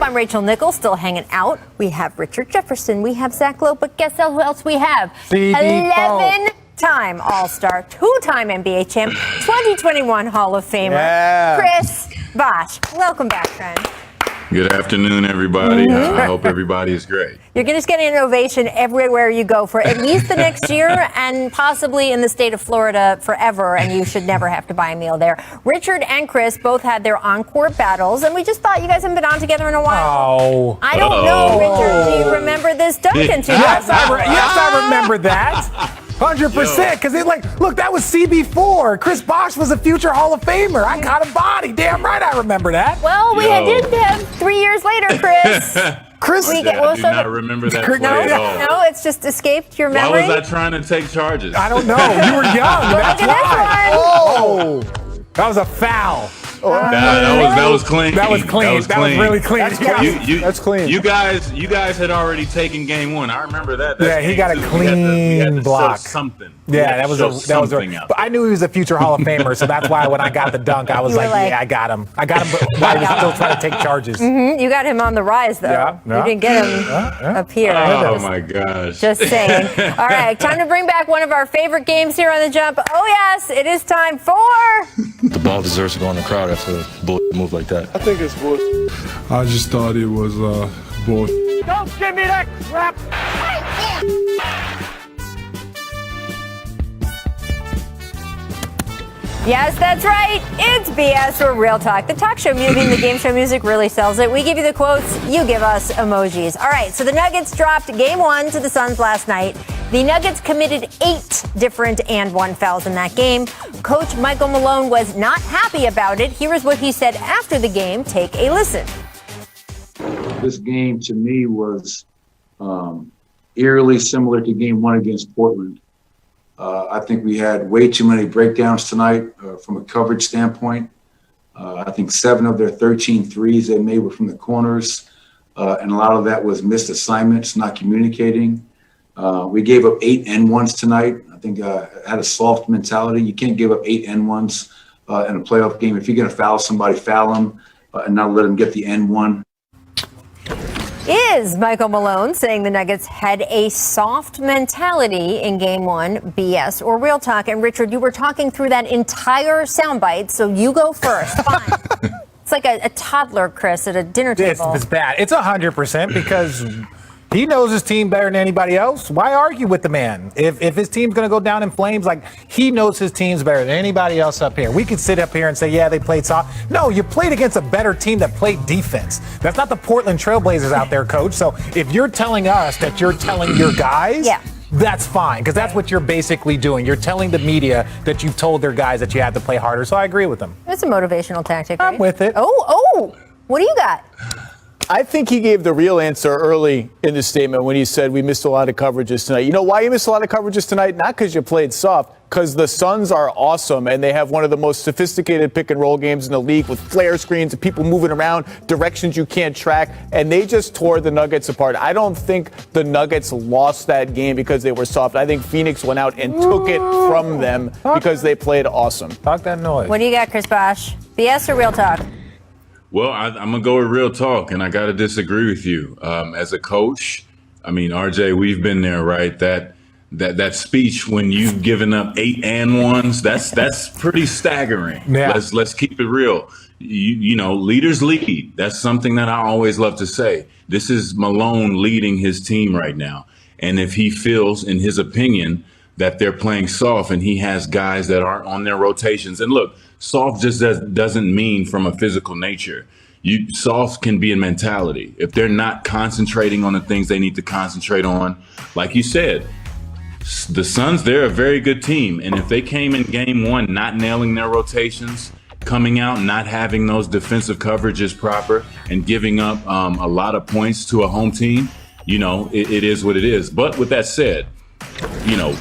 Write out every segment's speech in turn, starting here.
I'm Rachel Nichols, still hanging out. We have Richard Jefferson. We have Zach Lowe. But guess who else we have? 11-time All-Star, 2-time NBA champ, 2021 Hall of Famer, Chris Bosh. Welcome back, friend. Good afternoon, everybody. I hope everybody is great. You're just getting an ovation everywhere you go for at least the next year and possibly in the state of Florida forever, and you should never have to buy a meal there. Richard and Chris both had their on-court battles, and we just thought you guys haven't been on together in a while. Oh. I don't know, Richard. Do you remember this dunk in 2000? Yes, I remember that. 100%, because look, that was CB4. Chris Bosh was a future Hall of Famer. I got a body. Damn right I remember that. Well, we did have 3 years later, Chris. I do not remember that play at all. No, it's just escaped your memory. Why was I trying to take charges? I don't know. You were young. That's why. Oh, that was a foul. That was clean. That was clean. That was really clean. That's clean. You guys had already taken game one. I remember that. He got a clean block. Something. Yeah, that was but I knew he was a future Hall of Famer, so that's why when I got the dunk, I was like, yeah, I got him. But while he was still trying to take charges. Mm-hmm. You got him on the rise, though. Yeah. You didn't get him up here. Oh, my gosh. Just saying. All right, time to bring back one of our favorite games here on The Jump. Oh, yes, it is time for... The ball deserves to go in the crowd after a bull move like that. I think it's bull. I just thought it was bull. Don't give me that crap. Yes, that's right. It's BS or Real Talk. The talk show music, the game show music really sells it. We give you the quotes, you give us emojis. All right, so the Nuggets dropped game one to the Suns last night. The Nuggets committed 8 different and-one fouls in that game. Coach Michael Malone was not happy about it. Here is what he said after the game. Take a listen. This game to me was eerily similar to game one against Portland. I think we had way too many breakdowns tonight from a coverage standpoint. I think 7 of their 13 threes they made were from the corners, and a lot of that was missed assignments, not communicating. We gave up 8 N1s tonight. I think had a soft mentality. You can't give up 8 N1s in a playoff game. If you're going to foul somebody, foul them and not let them get the N1. Is Michael Malone saying the Nuggets had a soft mentality in game one, BS or Real Talk? And Richard, you were talking through that entire soundbite, so you go first. Fine. It's like a toddler, Chris, at a dinner table. It's bad. It's 100% because he knows his team better than anybody else. Why argue with the man? If his team's going to go down in flames, he knows his team's better than anybody else up here. We could sit up here and say, yeah, they played soft. No, you played against a better team that played defense. That's not the Portland Trailblazers out there, Coach. So if you're telling us that you're telling your guys, that's fine, because that's what you're basically doing. You're telling the media that you've told their guys that you have to play harder. So I agree with them. It's a motivational tactic, right? I'm with it. Oh, what do you got? I think he gave the real answer early in the statement when he said we missed a lot of coverages tonight. You know why you missed a lot of coverages tonight? Not because you played soft, because the Suns are awesome and they have one of the most sophisticated pick and roll games in the league with flare screens and people moving around directions you can't track, and they just tore the Nuggets apart. I don't think the Nuggets lost that game because they were soft. I think Phoenix went out and took it from them because they played awesome. Talk that noise. What do you got, Chris Bosh? BS or Real Talk? Well, I'm going to go with Real Talk, and I got to disagree with you. As a coach, I mean, RJ, we've been there, right? That speech when you've given up 8 and-ones, that's pretty staggering. Yeah. Let's keep it real. You know, leaders lead. That's something that I always love to say. This is Malone leading his team right now. And if he feels, in his opinion, that they're playing soft and he has guys that aren't on their rotations. And look, soft just doesn't mean from a physical nature. Soft can be a mentality. If they're not concentrating on the things they need to concentrate on, like you said, the Suns, they're a very good team. And if they came in game one not nailing their rotations, coming out not having those defensive coverages proper and giving up a lot of points to a home team, you know, it is what it is. But with that said, you know,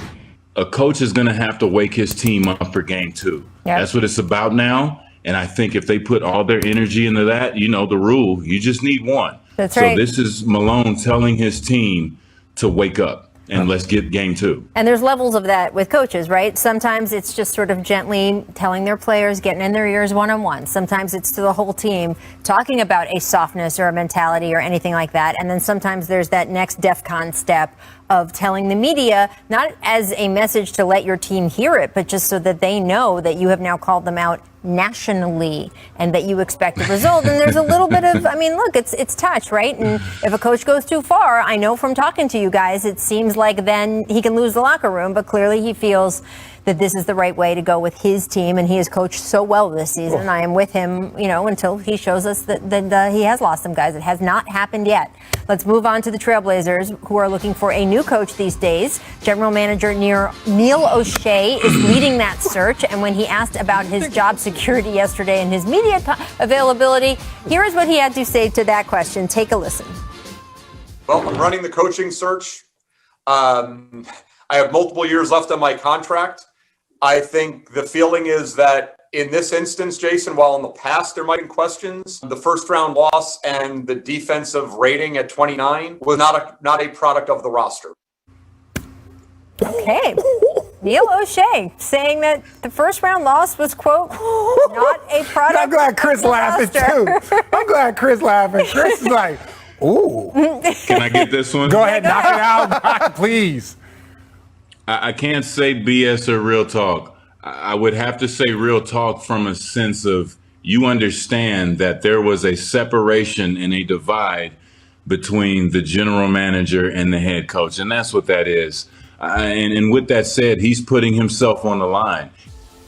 a coach is going to have to wake his team up for game two. Yep. That's what it's about now. And I think if they put all their energy into that, you know, the rule, you just need one. That's right. So this is Malone telling his team to wake up. and let's get game 2. And there's levels of that with coaches, right? Sometimes it's just sort of gently telling their players, getting in their ears one-on-one. Sometimes it's to the whole team, talking about a softness or a mentality or anything like that. And then sometimes there's that next DEFCON step of telling the media, not as a message to let your team hear it, but just so that they know that you have now called them out nationally and that you expect a result. And there's a little bit of, I mean, look, it's touch, right? And if a coach goes too far, I know from talking to you guys, it seems like then he can lose the locker room, but clearly he feels that this is the right way to go with his team, and he has coached so well this season. I am with him, until he shows us that he has lost some guys. It has not happened yet. Let's move on to the Trailblazers, who are looking for a new coach these days. General Manager Neil O'Shea is leading that search, and when he asked about his job security yesterday and his media availability, here is what he had to say to that question. Take a listen. Well, I'm running the coaching search. I have multiple years left on my contract. I think the feeling is that in this instance, Jason, while in the past there might be questions, the first round loss and the defensive rating at 29 was not a product of the roster. Okay. Neil O'Shea saying that the first round loss was, quote, not a product. I'm glad Chris laughing too. I'm glad Chris laughing. Chris is like, ooh. Can I get this one? Go ahead, knock it out, please. I can't say BS or real talk. I would have to say real talk from a sense of you understand that there was a separation and a divide between the general manager and the head coach. And that's what that is. And with that said, he's putting himself on the line.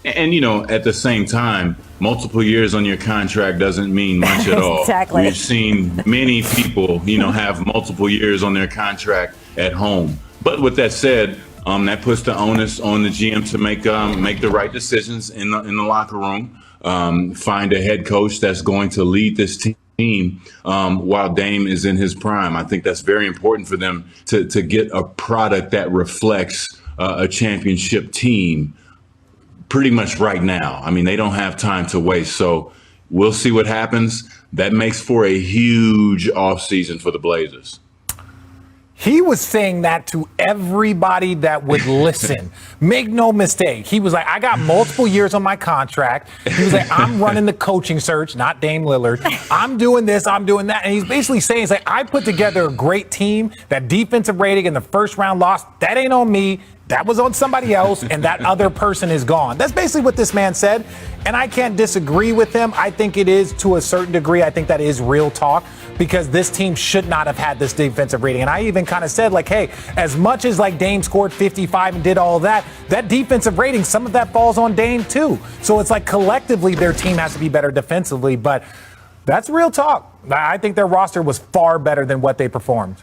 And, at the same time, multiple years on your contract doesn't mean much at all. Exactly. We've seen many people, have multiple years on their contract at home. But with that said, that puts the onus on the GM to make the right decisions in the locker room. Find a head coach that's going to lead this team while Dame is in his prime. I think that's very important for them to get a product that reflects a championship team pretty much right now. I mean, they don't have time to waste. So we'll see what happens. That makes for a huge offseason for the Blazers. He was saying that to everybody that would listen. Make no mistake. He was like, I got multiple years on my contract. He was like, I'm running the coaching search, not Dame Lillard. I'm doing this, I'm doing that. And he's basically saying, I put together a great team. That defensive rating in the first round loss, that ain't on me. That was on somebody else, and that other person is gone. That's basically what this man said, and I can't disagree with him. I think it is, to a certain degree, I think that is real talk, because this team should not have had this defensive rating. And I even kind of said, hey, as much as Dame scored 55 and did all that defensive rating, some of that falls on Dame too. So it's collectively their team has to be better defensively, but that's real talk. I think their roster was far better than what they performed.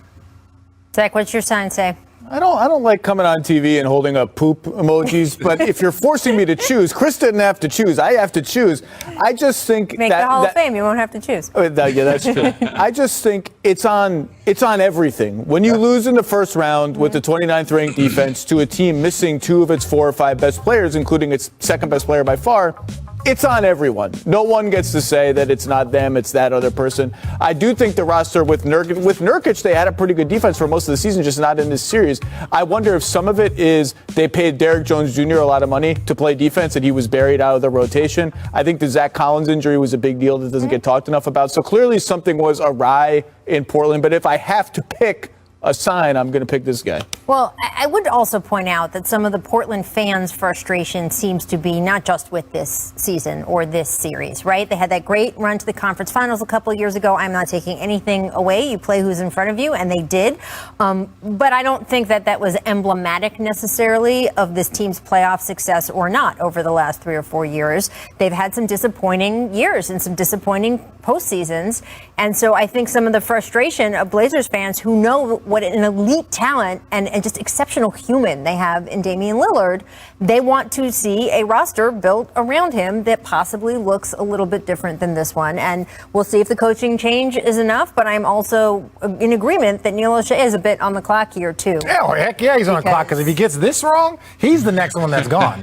Zach, what's your sign say? I don't like coming on TV and holding up poop emojis, but if you're forcing me to choose, Chris didn't have to choose. I have to choose. I just think Make the Hall of Fame. You won't have to choose. Yeah, that's true. I just think it's on everything. When you lose in the first round with the 29th ranked defense to a team missing 2 of its 4 or 5 best players, including its second best player by far, it's on everyone. No one gets to say that it's not them, it's that other person. I do think the roster with Nurkic, they had a pretty good defense for most of the season, just not in this series. I wonder if some of it is they paid Derrick Jones Jr. a lot of money to play defense and he was buried out of the rotation. I think the Zach Collins injury was a big deal that doesn't get talked enough about. So clearly something was awry in Portland. But if I have to pick a sign, I'm going to pick this guy. Well, I would also point out that some of the Portland fans' frustration seems to be not just with this season or this series, right? They had that great run to the conference finals a couple of years ago. I'm not taking anything away. You play who's in front of you, and they did. But I don't think that was emblematic necessarily of this team's playoff success or not over the last 3 or 4 years. They've had some disappointing years and some disappointing postseasons. And so I think some of the frustration of Blazers fans who know what an elite talent and just exceptional human they have in Damian Lillard, they want to see a roster built around him that possibly looks a little bit different than this one. And we'll see if the coaching change is enough, but I'm also in agreement that Neil O'Shea is a bit on the clock here too. Oh, heck yeah, he's on the clock, because if he gets this wrong, he's the next one that's gone.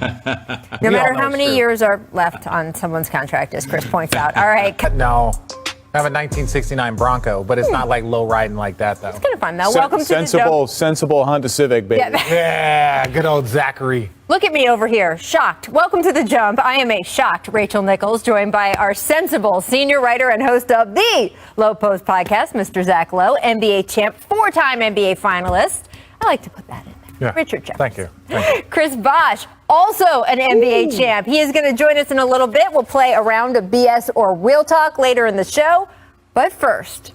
No matter how many years are left on someone's contract, as Chris points out. All right. No. I have a 1969 Bronco, but it's not like low riding like that, though. It's kind of fun, though. Welcome to the show. Sensible Honda Civic, baby. Yeah, good old Zachary. Look at me over here, shocked. Welcome to The Jump. I am a shocked Rachel Nichols, joined by our sensible senior writer and host of the Low Post podcast, Mr. Zach Lowe, NBA champ, 4-time NBA finalist. I like to put that in there. Yeah. Richard Jefferson. Thank you. Chris Bosh, also an NBA champ. He is going to join us in a little bit. We'll play a round of BS or Real Talk later in the show. But first,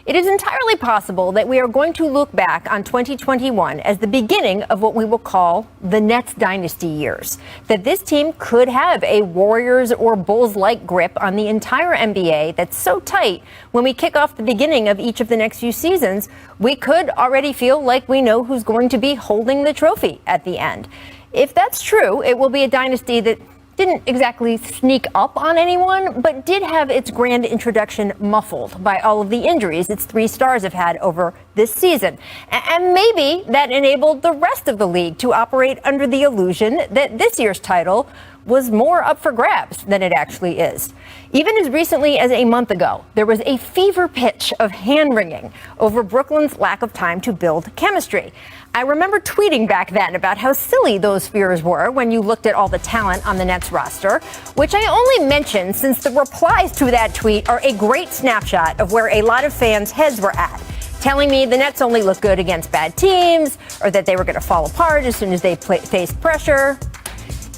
it is entirely possible that we are going to look back on 2021 as the beginning of what we will call the Nets dynasty years. That this team could have a Warriors or Bulls-like grip on the entire NBA that's so tight when we kick off the beginning of each of the next few seasons, we could already feel like we know who's going to be holding the trophy at the end. If that's true, it will be a dynasty that didn't exactly sneak up on anyone, but did have its grand introduction muffled by all of the injuries its three stars have had over this season. And maybe that enabled the rest of the league to operate under the illusion that this year's title was more up for grabs than it actually is. Even as recently as a month ago, there was a fever pitch of hand-wringing over Brooklyn's lack of time to build chemistry. I remember tweeting back then about how silly those fears were when you looked at all the talent on the Nets roster, which I only mention since the replies to that tweet are a great snapshot of where a lot of fans' heads were at, telling me the Nets only look good against bad teams or that they were going to fall apart as soon as they faced pressure.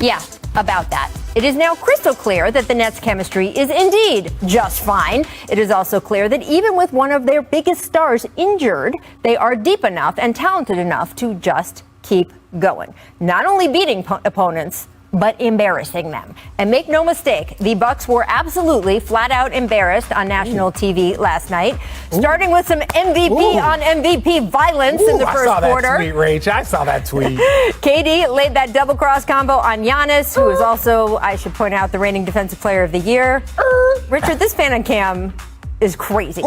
Yeah, about that. It is now crystal clear that the Nets' chemistry is indeed just fine. It is also clear that even with one of their biggest stars injured, they are deep enough and talented enough to just keep going. Not only beating opponents, but embarrassing them. And make no mistake, the Bucks were absolutely flat out embarrassed on national TV last night, starting with some MVP on MVP violence in the first quarter. I saw that tweet, Rach. I saw that tweet. KD laid that double cross combo on Giannis, who is also, I should point out, the reigning defensive player of the year. Richard, this fan on cam is crazy.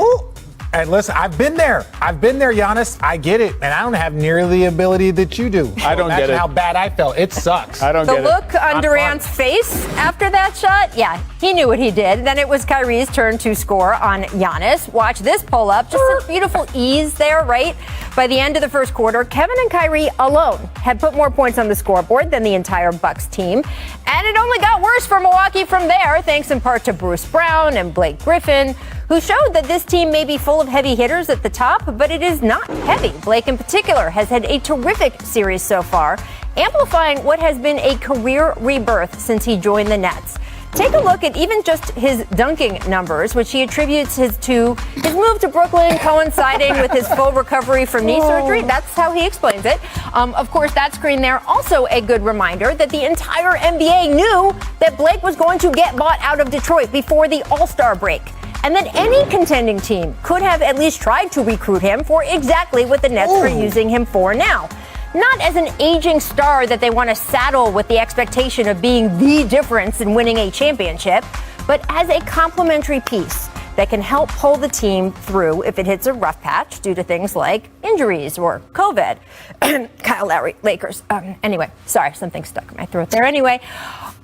And listen, I've been there, Giannis. I get it, and I don't have nearly the ability that you do. I don't get it. How bad I felt. It sucks. I don't get it. The look on Durant's face after that shot, yeah, he knew what he did. Then it was Kyrie's turn to score on Giannis. Watch this pull up, just a beautiful ease there, right? By the end of the first quarter, Kevin and Kyrie alone had put more points on the scoreboard than the entire Bucks team. And it only got worse for Milwaukee from there, thanks in part to Bruce Brown and Blake Griffin, who showed that this team may be full of heavy hitters at the top, but it is not heavy. Blake in particular has had a terrific series so far, amplifying what has been a career rebirth since he joined the Nets. Take a look at even just his dunking numbers, which he attributes to his move to Brooklyn coinciding with his full recovery from knee surgery. That's how he explains it. Of course, that screen there, also a good reminder that the entire NBA knew that Blake was going to get bought out of Detroit before the All-Star break, and that any contending team could have at least tried to recruit him for exactly what the Nets are using him for now. Not as an aging star that they want to saddle with the expectation of being the difference in winning a championship, but as a complementary piece that can help pull the team through if it hits a rough patch due to things like injuries or COVID. Kyle Lowry, Lakers. Anyway, sorry, something stuck in my throat there. Anyway,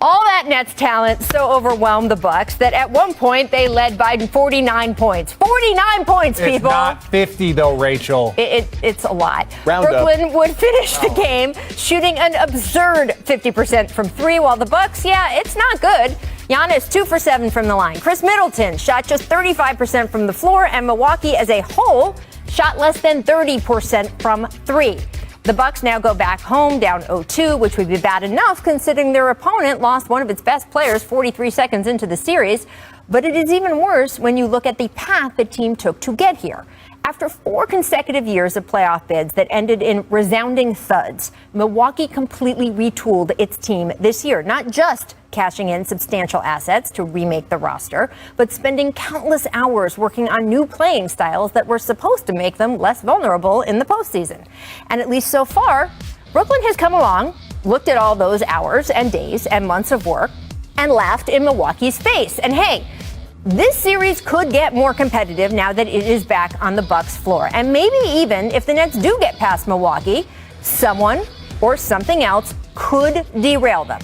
all that Nets talent so overwhelmed the Bucks that at one point they led by 49 points. 49 points, people. It's not 50, though, Rachel. It's a lot. Round Brooklyn up. would finish the game shooting an absurd 50% from three, while the Bucks, it's not good. Giannis 2 for 7 from the line. Chris Middleton shot just 35% from the floor, and Milwaukee as a whole shot less than 30% from three. The Bucks now go back home down 0-2, which would be bad enough considering their opponent lost one of its best players 43 seconds into the series. But it is even worse when you look at the path the team took to get here. After 4 consecutive years of playoff bids that ended in resounding thuds, Milwaukee completely retooled its team this year, not just cashing in substantial assets to remake the roster, but spending countless hours working on new playing styles that were supposed to make them less vulnerable in the postseason. And at least so far, Brooklyn has come along, looked at all those hours and days and months of work, and laughed in Milwaukee's face. And hey, this series could get more competitive now that it is back on the Bucks floor. And maybe even if the Nets do get past Milwaukee, someone or something else could derail them.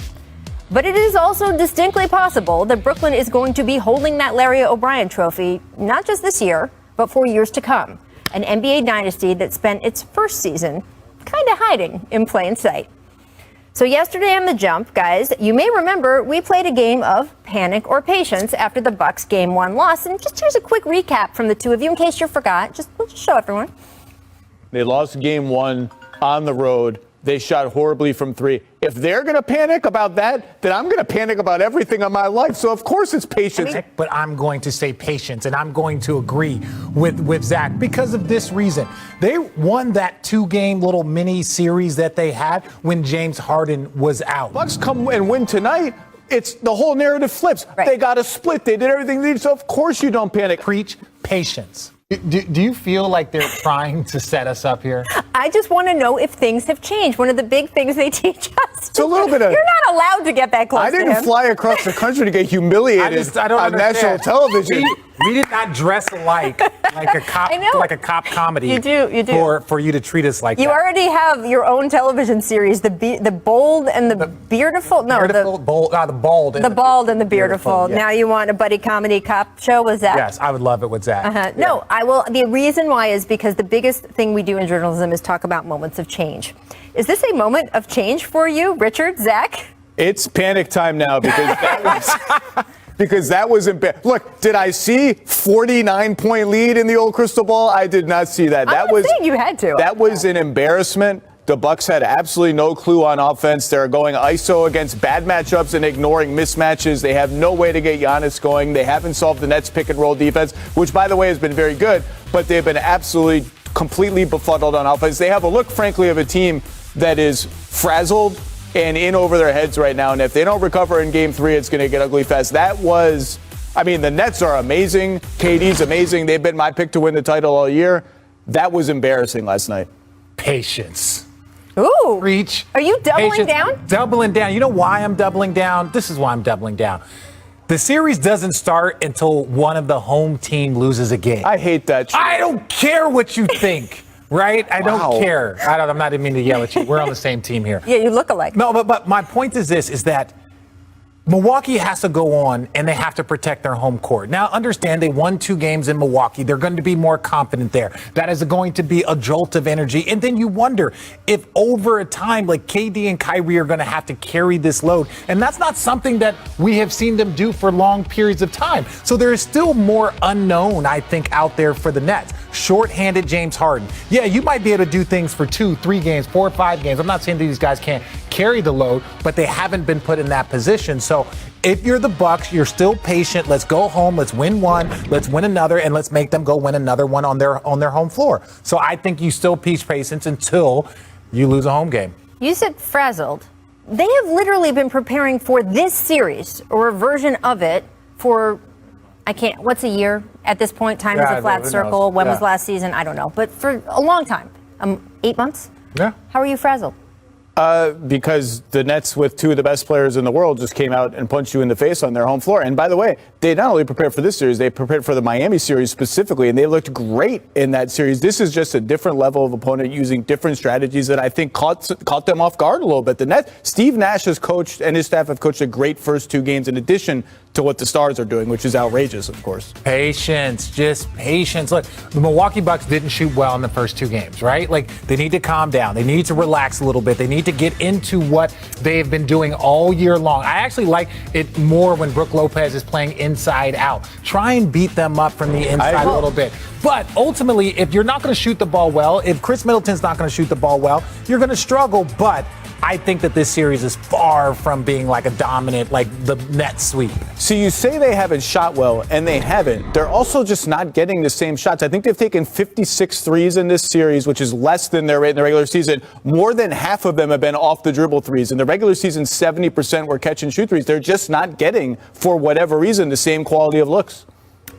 But it is also distinctly possible that Brooklyn is going to be holding that Larry O'Brien trophy, not just this year, but for years to come. An NBA dynasty that spent its first season kind of hiding in plain sight. So yesterday on The Jump, guys, you may remember we played a game of Panic or Patience after the Bucks Game 1 loss. And just here's a quick recap from the two of you in case you forgot. We'll just show everyone. They lost Game 1 on the road. They shot horribly from 3. If they're going to panic about that, then I'm going to panic about everything in my life. So, of course, it's patience. But I'm going to say patience, and I'm going to agree with Zach because of this reason. They won that 2-game little mini series that they had when James Harden was out. Bucks come and win tonight. It's the whole narrative flips. Right. They got a split. They did everything they did. So, of course, you don't panic. Preach patience. Do you feel like they're trying to set us up here? I just want to know if things have changed. One of the big things they teach us. It's a little bit of. You're not allowed to get that close I to him. didn't fly across the country to get humiliated I don't on national understand. television. We did not dress alike like a cop, I know. like a cop comedy. You do. For you to treat us like You that. already have your own television series, the Bold and the Beardiful. No, the bald and the Beardiful. yeah. Now you want a buddy comedy cop show? Was that? Yes, I would love it with Zach. Yeah. No, I will. The reason why is because the biggest thing we do in journalism is talk about moments of change. Is this a moment of change for you, Richard, Zach? It's panic time now because that was Look, did I see 49-point lead in the old crystal ball? I did not see that. I don't think you had to. That was an embarrassment. The Bucks had absolutely no clue on offense. They're going ISO against bad matchups and ignoring mismatches. They have no way to get Giannis going. They haven't solved the Nets pick and roll defense, which, by the way, has been very good, but they've been absolutely completely befuddled on offense. They have a look, frankly, of a team that is frazzled and in over their heads right now. And if they don't recover in Game 3, it's going to get ugly fast. The Nets are amazing. KD's amazing. They've been my pick to win the title all year. That was embarrassing last night. Patience. Ooh. Preach. Are you doubling Patience. down? Doubling down. You know why I'm doubling down? This is why I'm doubling down. The series doesn't start until one of the home team loses a game. I hate that. I don't care what you think, right? I Wow. don't care. I'm not even mean to yell at you. We're on the same team here. Yeah, you look alike. No, but my point is this, is that Milwaukee has to go on and they have to protect their home court. Now, understand they won 2 games in Milwaukee. They're going to be more confident there. That is going to be a jolt of energy. And then you wonder if over a time, like KD and Kyrie are going to have to carry this load. And that's not something that we have seen them do for long periods of time. So there is still more unknown, I think, out there for the Nets. Short-handed James Harden. Yeah, you might be able to do things for 2, 3 games, 4 or 5 games. I'm not saying these guys can't carry the load, but they haven't been put in that position. So if you're the Bucks, you're still patient. Let's go home. Let's win one. Let's win another, and let's make them go win another one on their home floor. So I think you still teach patience until you lose a home game. You said frazzled. They have literally been preparing for this series or a version of it for, what's a year at this point? Time is a flat circle. When was last season? I don't know. But for a long time. 8 months? Yeah. How are you frazzled? Because the Nets, with 2 of the best players in the world, just came out and punched you in the face on their home floor. And by the way, they not only prepared for this series, they prepared for the Miami series specifically, and they looked great in that series. This is just a different level of opponent using different strategies that I think caught them off guard a little bit. The Nets, Steve Nash has coached, and his staff have coached a great first 2 games in addition to what the Stars are doing, which is outrageous, of course. Patience, just patience. Look, the Milwaukee Bucks didn't shoot well in the first 2 games, right? Like, they need to calm down. They need to relax a little bit. They need to get into what they've been doing all year long. I actually like it more when Brook Lopez is playing inside out. Try and beat them up from the inside a little bit. But ultimately, if you're not going to shoot the ball well, if Chris Middleton's not going to shoot the ball well, you're going to struggle. But I think that this series is far from being like a dominant, like the Nets sweep. So you say they haven't shot well, and they haven't. They're also just not getting the same shots. I think they've taken 56 threes in this series, which is less than their rate in the regular season. More than half of them have been off the dribble threes. In the regular season, 70% were catch and shoot threes. They're just not getting, for whatever reason, the same quality of looks.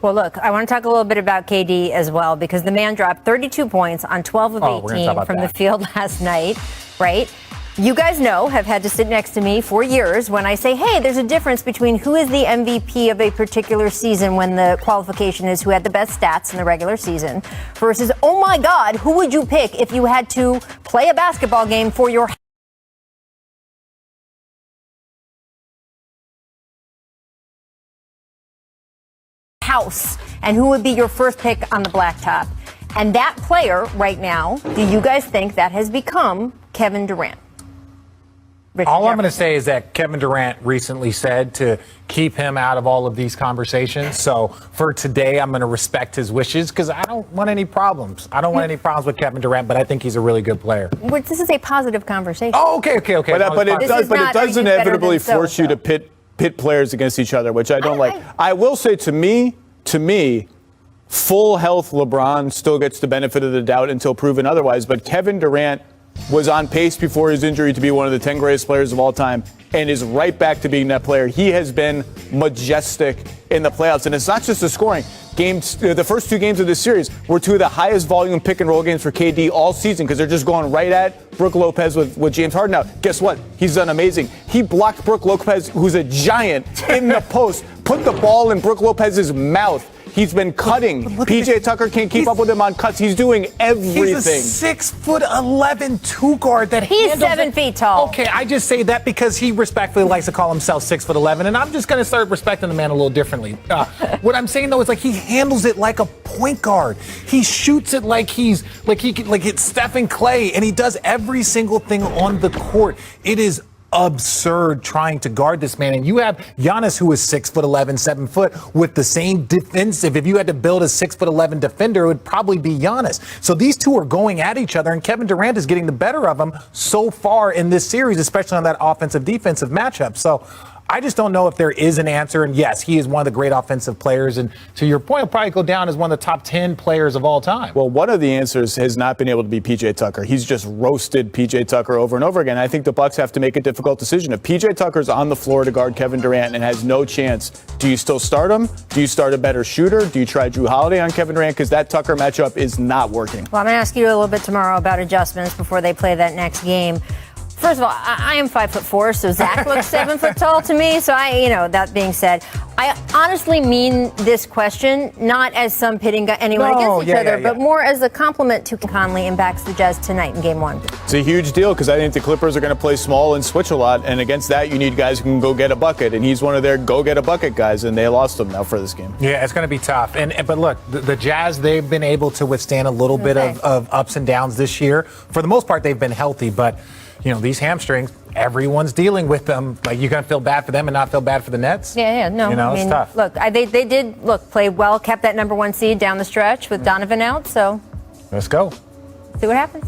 Well, look, I want to talk a little bit about KD as well, because the man dropped 32 points on 12 of 18 from the field last night, right? You guys know, have had to sit next to me for years when I say, hey, there's a difference between who is the MVP of a particular season when the qualification is who had the best stats in the regular season versus, oh my God, who would you pick if you had to play a basketball game for your house and who would be your first pick on the blacktop. And that player right now, do you guys think that has become Kevin Durant? All I'm going to say is that Kevin Durant recently said to keep him out of all of these conversations. So for today, I'm going to respect his wishes because I don't want any problems. I don't want any problems with Kevin Durant, but I think he's a really good player. This is a positive conversation. Oh, okay. But it does inevitably force you to pit players against each other, which I don't like. I will say to me, full health LeBron still gets the benefit of the doubt until proven otherwise. But Kevin Durant was on pace before his injury to be one of the 10 greatest players of all time and is right back to being that player. He has been majestic in the playoffs. And it's not just the scoring. The first two games of this series were two of the highest volume pick and roll games for KD all season because they're just going right at Brook Lopez with James Harden. Now, guess what? He's done amazing. He blocked Brook Lopez, who's a giant, in the post, put the ball in Brook Lopez's mouth. He's been cutting. PJ Tucker can't keep up with him on cuts. He's doing everything. He's a 6'11" two guard that he's 7 feet tall. Okay, I just say that because he respectfully likes to call himself 6'11", and I'm just going to start respecting the man a little differently. What I'm saying though is like he handles it like a point guard. He shoots it like it's Stephen Clay, and he does every single thing on the court. It is absurd trying to guard this man. And you have Giannis, who is 6'11", 7 foot, with the same defensive. If you had to build a 6'11" defender, it would probably be Giannis. So these two are going at each other, and Kevin Durant is getting the better of them so far in this series, especially on that offensive-defensive matchup. So I just don't know if there is an answer. And yes, he is one of the great offensive players. And to your point, he'll probably go down as one of the top 10 players of all time. Well, one of the answers has not been able to be PJ Tucker. He's just roasted PJ Tucker over and over again. I think the Bucks have to make a difficult decision. If PJ Tucker's on the floor to guard Kevin Durant and has no chance, do you still start him? Do you start a better shooter? Do you try Drew Holiday on Kevin Durant? Because that Tucker matchup is not working. Well, I'm going to ask you a little bit tomorrow about adjustments before they play that next game. First of all, I am 5'4", so Zach looks 7 foot tall to me. So that being said, I honestly mean this question not as some pitting anyone against each other, but more as a compliment to Conley and backs the Jazz tonight in Game 1. It's a huge deal because I think the Clippers are going to play small and switch a lot, and against that, you need guys who can go get a bucket, and he's one of their go get a bucket guys, and they lost him now for this game. Yeah, it's going to be tough. But look, the Jazz, they've been able to withstand a little bit of ups and downs this year. For the most part, they've been healthy, but these hamstrings, everyone's dealing with them. Like, you're going to feel bad for them and not feel bad for the Nets? No. It's tough. Look, they did play well, kept that number 1 seed down the stretch with Donovan out, so. Let's go. See what happens.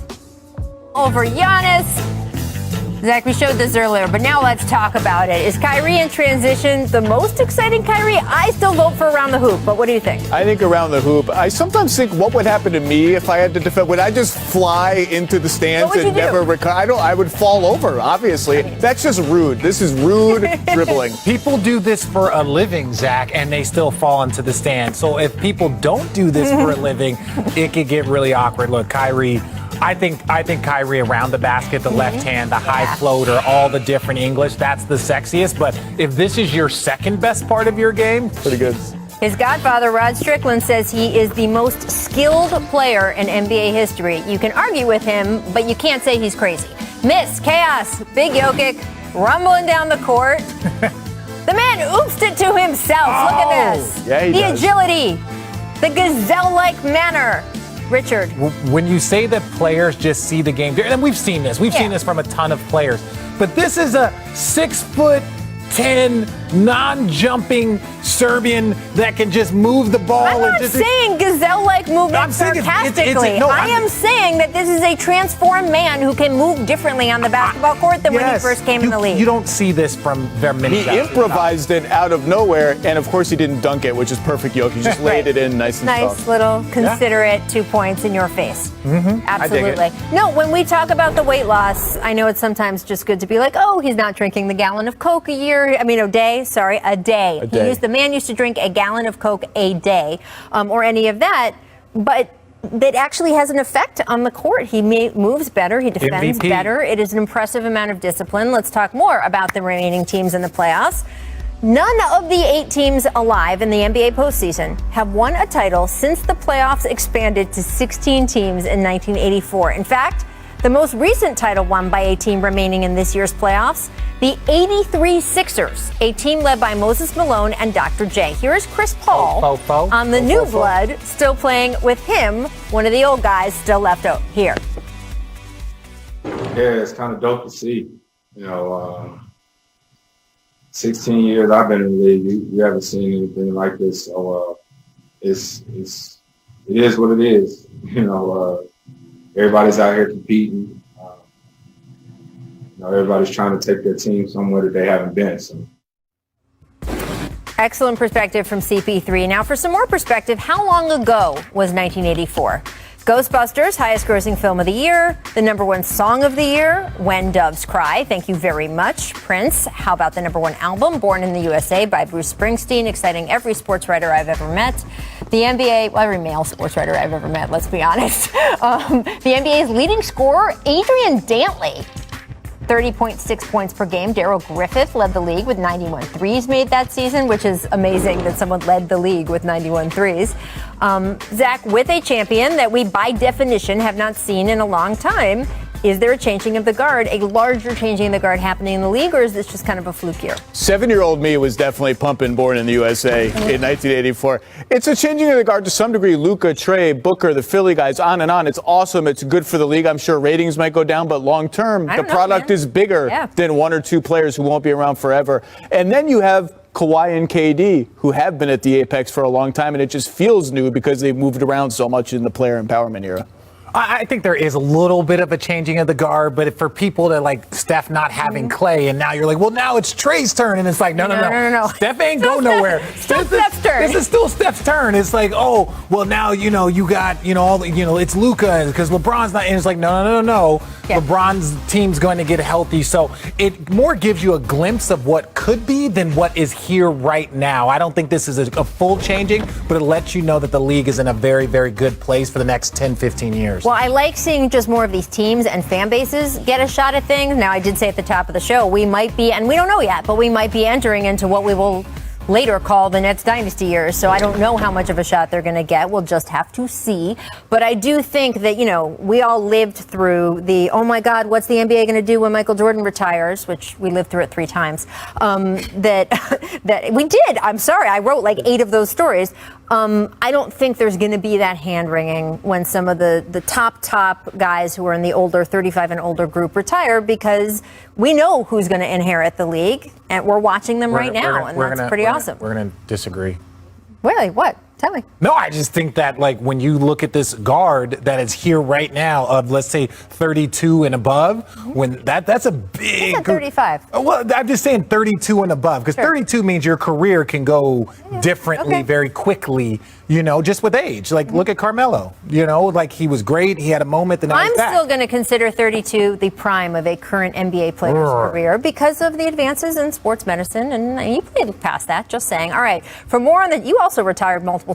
Over Giannis. Zach, we showed this earlier, but now let's talk about it. Is Kyrie in transition the most exciting Kyrie? I still vote for around the hoop, but what do you think? I think around the hoop. I sometimes think, what would happen to me if I had to defend? Would I just fly into the stands and never recover? I would fall over, obviously. That's just rude. This is rude dribbling. People do this for a living, Zach, and they still fall into the stands. So if people don't do this for a living, it could get really awkward. Look, Kyrie, I think Kyrie around the basket, the left hand, the high floater, all the different English, that's the sexiest. But if this is your second best part of your game, pretty good. His godfather, Rod Strickland, says he is the most skilled player in NBA history. You can argue with him, but you can't say he's crazy. Miss, chaos, Big Jokic, rumbling down the court. The man oopsed it to himself. Look at this. Yeah, he does. Agility, the gazelle-like manner. Richard. When you say that players just see the game, and we've seen this. We've seen this from a ton of players. But this is a 6'10", non-jumping Serbian that can just move the ball. I'm not saying gazelle-like movement sarcastically. I am saying that this is a transformed man who can move differently on the basketball court than when he first came in the league. You don't see this from very many guys. He improvised it out of nowhere, and of course he didn't dunk it, which is perfect, Yoke. He just laid it in nice and soft. Nice little considerate 2 points in your face. Mm-hmm. Absolutely. No, when we talk about the weight loss, I know it's sometimes just good to be like, oh, he's not drinking the gallon of Coke a day. The man used to drink a gallon of Coke a day, or any of that, but that actually has an effect on the court. He moves better, he defends better. It is an impressive amount of discipline. Let's talk more about the remaining teams in the playoffs. None of the 8 teams alive in the NBA postseason have won a title since the playoffs expanded to 16 teams in 1984. In fact, The most recent title won by a team remaining in this year's playoffs, the '83 Sixers, a team led by Moses Malone and Dr. J. Here is Chris Paul on the new blood, still playing with him, one of the old guys still left out here. Yeah, it's kind of dope to see. 16 years I've been in the league, you haven't seen anything like this. So it is what it is. Everybody's out here competing. Everybody's trying to take their team somewhere that they haven't been. So. Excellent perspective from CP3. Now for some more perspective, how long ago was 1984? Ghostbusters, highest grossing film of the year. The #1 song of the year, When Doves Cry. Thank you very much. Prince, how about the #1 album, Born in the USA by Bruce Springsteen, exciting every sports writer I've ever met. The NBA, well, every male sports writer I've ever met, let's be honest. The NBA's leading scorer, Adrian Dantley. 30.6 points per game. Darryl Griffith led the league with 91 threes made that season, which is amazing that someone led the league with 91 threes. Zach, with a champion that we, by definition, have not seen in a long time, is there a changing of the guard, a larger changing of the guard happening in the league, or is this just kind of a fluke year? 7-year-old me was definitely pumping Born in the USA in 1984. It's a changing of the guard to some degree. Luka, Trey, Booker, the Philly guys, on and on. It's awesome. It's good for the league. I'm sure ratings might go down, but long term, the product is bigger than 1 or 2 players who won't be around forever. And then you have Kawhi and KD, who have been at the apex for a long time, and it just feels new because they've moved around so much in the player empowerment era. I think there is a little bit of a changing of the guard, but for people to like Steph not having Clay, and now you're like, well, now it's Trey's turn, and it's like, no. Steph ain't go nowhere. Steph's turn. This is still Steph's turn. It's like, oh, well, now you got all it's Luka because LeBron's not, and it's like, no. Yeah. LeBron's team's going to get healthy, so it more gives you a glimpse of what could be than what is here right now. I don't think this is a full changing, but it lets you know that the league is in a very, very good place for the next 10, 15 years. Well, I like seeing just more of these teams and fan bases get a shot at things. Now, I did say at the top of the show, we might be, and we don't know yet, but we might be entering into what we will later call the Nets dynasty years. So I don't know how much of a shot they're going to get. We'll just have to see. But I do think that, we all lived through the, oh my God, what's the NBA going to do when Michael Jordan retires, which we lived through it 3 times. That we did. I'm sorry. I wrote like 8 of those stories. I don't think there's going to be that hand wringing when some of the top guys who are in the older 35 and older group retire, because we know who's going to inherit the league, and we're watching them right now, and that's pretty awesome. We're going to disagree. Really? What? Tell me. No, I just think that, like, when you look at this guard that is here right now of, let's say, 32 and above, when that's a big... I said 35. Well, I'm just saying 32 and above, because 32 means your career can go differently very quickly, just with age. Like, look at Carmelo. Like, he was great. He had a moment, and now I'm he's back. still going to consider 32 the prime of a current NBA player's career because of the advances in sports medicine, and you played past that, just saying. All right, for more on that, you also retired multiple